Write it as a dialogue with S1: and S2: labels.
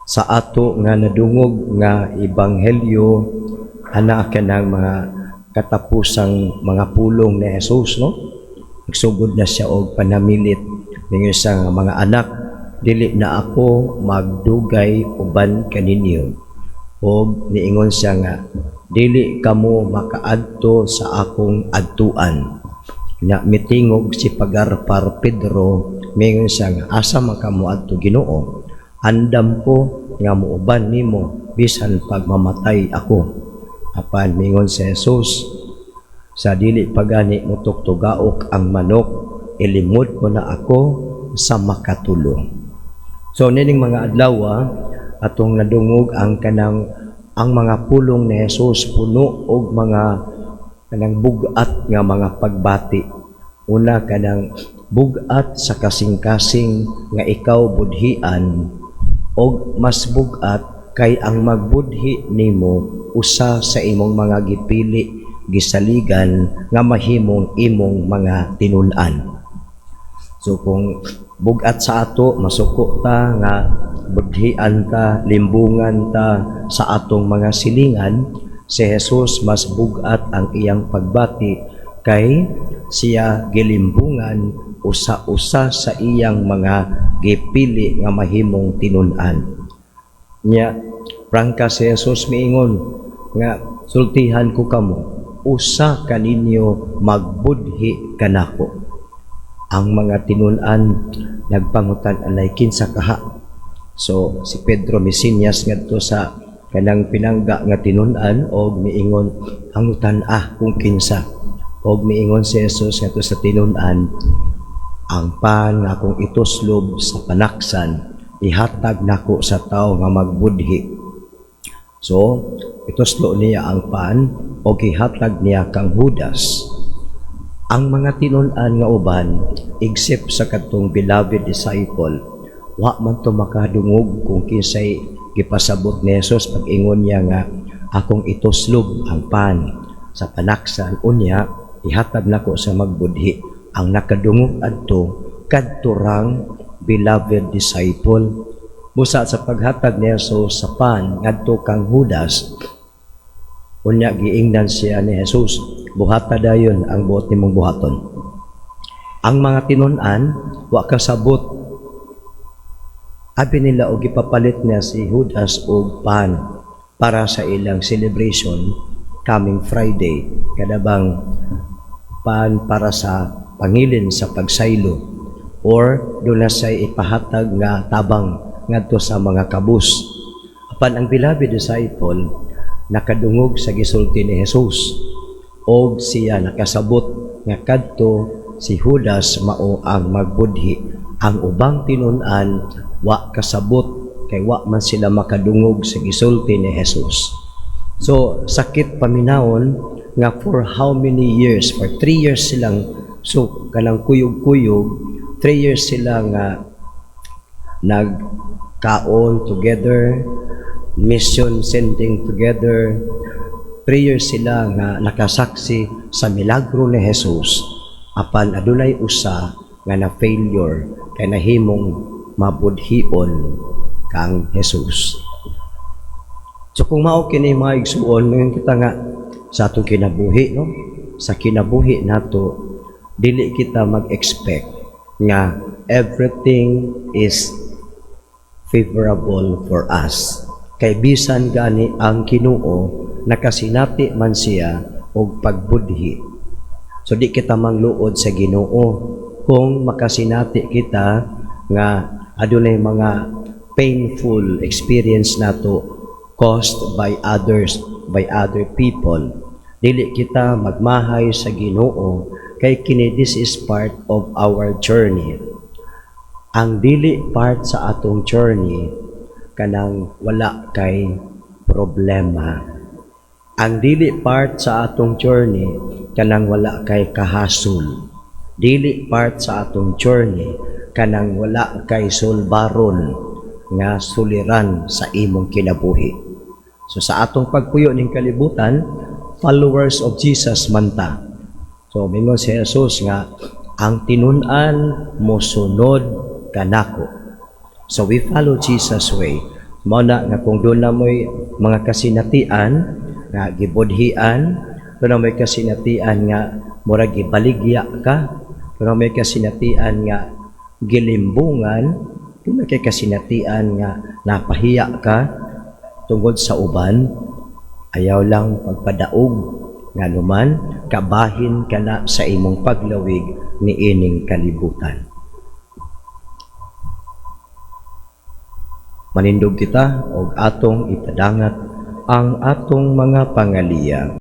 S1: sa ato nga nadungog nga ebanghelyo ana kanang mga katapusang mga pulong ni Jesus, no? Nagsugod na siya og panamilit ning isang mga anak, dili na ako magdugay uban kaninyo. Og niingon siya nga, dili kamo makaadto sa akong adtuan. Na mitingog si Pagarpar Pedro, mingon siya nga, asa man kamo adto Ginoo? Andam ko nga muuban nimo bisan pagmamatay ako. Apan mingon si Jesus, sa dili pagani mo tuktugaok ang manok, ilimod mo na ako sa makatulong. So nining mga adlaw atong nadungog ang mga pulong ni Jesus puno og mga kanang bugat nga mga pagbati. Una kanang bugat sa kasing-kasing nga ikaw budhian, og mas bugat kay ang magbudhi nimo usa sa imong mga gipili gisaligan nga mahimong imong mga tinun-an. So kung bugat sa ato, masuko ta nga budhian ta, limbungan ta sa atong mga silingan, si Jesus mas bugat ang iyang pagbati kay siya gilimbungan usa-usa sa iyang mga gipili nga mahimong tinun-an. Nya prangka si Jesus miingon nga sultihan ko kamo, usa kaninyo magbudhi kanako. Ang mga tinun-an nagpangutan alay kinsa kaha. So si Pedro Misinyas ngadto sa kanang pinangga nga tinun-an og miingon hangutan kung kinsa. Og miingon si Jesus ngadto sa tinun-an, ang pan nga akong ituslob sa panaksan ihatag nako sa tawo nga magbudhi. So ituslo niya ang pan og ihatag niya kang Judas. Ang mga tinun-an nga uban, except sa katong beloved disciple, wa man to makadungog kung kinsay gipasabot ni Jesus pag-ingon niya nga akong ituslob ang pan sa panaksan, unya ihatag nako sa magbudhi. Ang nakadungog adto kadturang beloved disciple. Busa sa paghatag ni Jesus sa pan ngadto kang Judas, unya giingnan siya ni Jesus, buhata dayon ang buot nimong buhaton. Ang mga tinun-an wa kasabot, abi nila og ipapalit niya si Judas og pan para sa ilang celebration coming Friday, kadabang pan para sa pangilin sa pagsaylo, or doon na siya ipahatag nga tabang ngadto sa mga kabus. Apan ang beloved disciple nakadungog sa gisulti ni Jesus, og siya nakasabot nga kadto si Judas mao ang magbudhi. Ang ubang tinun-an wa kasabot kay wa man sila makadungog sa gisulti ni Jesus. So sakit paminawon nga for how many years? For 3 years silang, so kanang kuyog-kuyog, 3 years sila nga nagkaon together, mission sending together. 3 years sila nga nakasaksi sa milagro ni Jesus. Apan adunay usa nga na failure kay nahimong mabudhion kang Jesus. So kung mao kini mga igsuon, ngayon kita nga sa atong kinabuhi, no? Sa kinabuhi nato, dili kita mag-expect nga everything is favorable for us. Kay bisan gani ang Ginoo nakasinati man siya og pagbudhi. So di kita mangluod sa Ginoo kung makasinati kita nga adunay mga painful experience nato caused by others, by other people. Dili kita magmahay sa Ginoo kay kini this is part of our journey. Ang dili part sa atong journey kanang wala kay problema. Ang dili part sa atong journey kanang wala kay kahasol. Dili part sa atong journey kanang wala kay sulbaron nga suliran sa imong kinabuhi. So sa atong pagpuyo ning kalibutan, followers of Jesus man ta. So mingon si Jesus nga ang tinun-an mosunod kanako. So we follow Jesus' way. Mao na nga kung doon na mo'y mga kasinatian nga gibudhian, doon na mo'y kasinatian nga murag gibaligya ka, doon na mo'y kasinatian nga gilimbungan, doon na kay kasinatian nga napahiya ka tungod sa uban, ayaw lang pagpadaog nga naman kabahin ka na sa imong paglawig ni ining kalibutan. Manindog kita og atong ipadangat ang atong mga pangaliya.